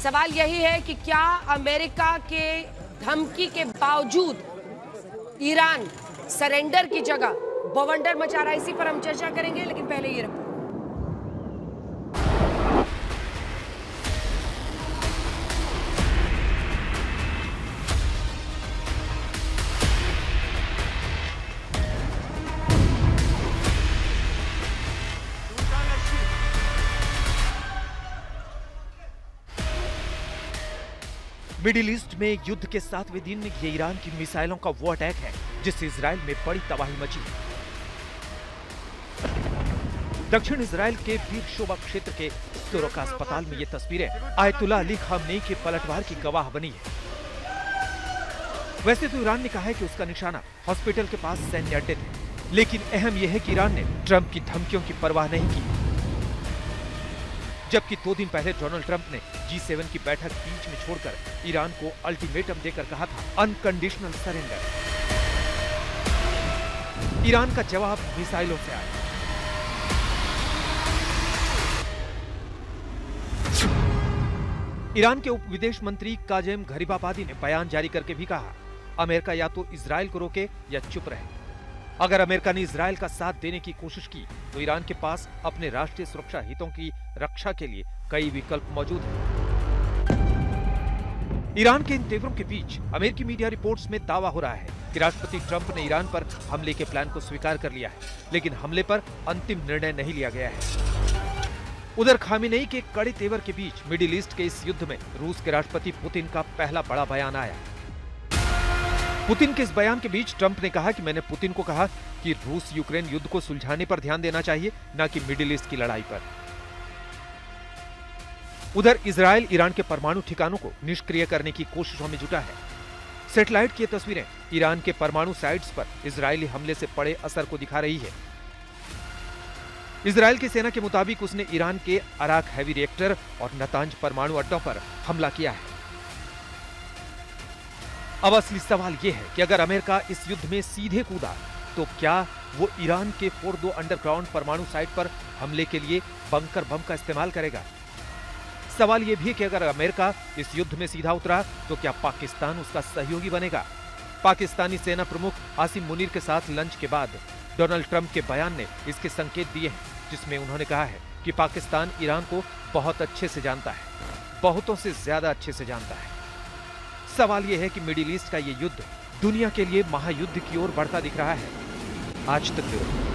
सवाल यही है कि क्या अमेरिका के धमकी के बावजूद ईरान सरेंडर की जगह बवंडर मचा रहा है। इसी पर हम चर्चा करेंगे, लेकिन पहले ये रिपोर्ट। मिडिल ईस्ट में युद्ध के 7वें दिन ये ईरान की मिसाइलों का वो अटैक है जिससे इजराइल में बड़ी तबाही मची। दक्षिण इजराइल के बीर शोबा क्षेत्र के सोरोका अस्पताल में ये तस्वीरें आयतुल्ला अली खामनेई के पलटवार की गवाह बनी है। वैसे तो ईरान ने कहा है कि उसका निशाना हॉस्पिटल के पास सैन्य अड्डे थे, लेकिन अहम यह है कि ईरान ने ट्रंप की धमकियों की परवाह नहीं की। जबकि 2 दिन पहले डोनाल्ड ट्रंप ने G7 की बैठक बीच में छोड़कर ईरान को अल्टीमेटम देकर कहा था अनकंडीशनल सरेंडर। ईरान का जवाब मिसाइलों से आया। ईरान के उप विदेश मंत्री काजेम गरीबाबादी ने बयान जारी करके भी कहा, अमेरिका या तो इजराइल को रोके या चुप रहे। अगर अमेरिका ने इजराइल का साथ देने की कोशिश की तो ईरान के पास अपने राष्ट्रीय सुरक्षा हितों की रक्षा के लिए कई विकल्प मौजूद हैं। ईरान के इन तेवरों के बीच अमेरिकी मीडिया रिपोर्ट्स में दावा हो रहा है कि राष्ट्रपति ट्रंप ने ईरान पर हमले के प्लान को स्वीकार कर लिया है, लेकिन हमले पर अंतिम निर्णय नहीं लिया गया है। उधर खामेनेई के कड़े तेवर के बीच मिडिल ईस्ट के इस युद्ध में रूस के राष्ट्रपति पुतिन का पहला बड़ा बयान आया। पुतिन के इस बयान के बीच ट्रंप ने कहा कि मैंने पुतिन को कहा कि रूस यूक्रेन युद्ध को सुलझाने पर ध्यान देना चाहिए, न कि मिडिल ईस्ट की लड़ाई पर। उधर इजराइल ईरान के परमाणु ठिकानों को निष्क्रिय करने की कोशिशों में जुटा है। सैटेलाइट की तस्वीरें ईरान के परमाणु साइट्स पर इजरायली हमले से पड़े असर को दिखा रही है। इजराइल की सेना के मुताबिक उसने ईरान के अराक हैवी रिएक्टर और नतांज परमाणु अड्डों पर हमला किया है। अब असली सवाल यह है कि अगर अमेरिका इस युद्ध में सीधे कूदा तो क्या वो ईरान के फोर्डो अंडरग्राउंड परमाणु साइट पर हमले के लिए बंकर बम का इस्तेमाल करेगा। सवाल यह भी है कि अगर अमेरिका इस युद्ध में सीधा उतरा तो क्या पाकिस्तान उसका सहयोगी बनेगा। पाकिस्तानी सेना प्रमुख आसिम मुनीर के साथ लंच के बाद डोनाल्ड ट्रंप के बयान ने इसके संकेत दिए हैं, जिसमें उन्होंने कहा है कि पाकिस्तान ईरान को बहुत अच्छे से जानता है, बहुतों से ज्यादा अच्छे से जानता है। सवाल यह है कि मिडिल ईस्ट का ये युद्ध दुनिया के लिए महायुद्ध की ओर बढ़ता दिख रहा है। आज तक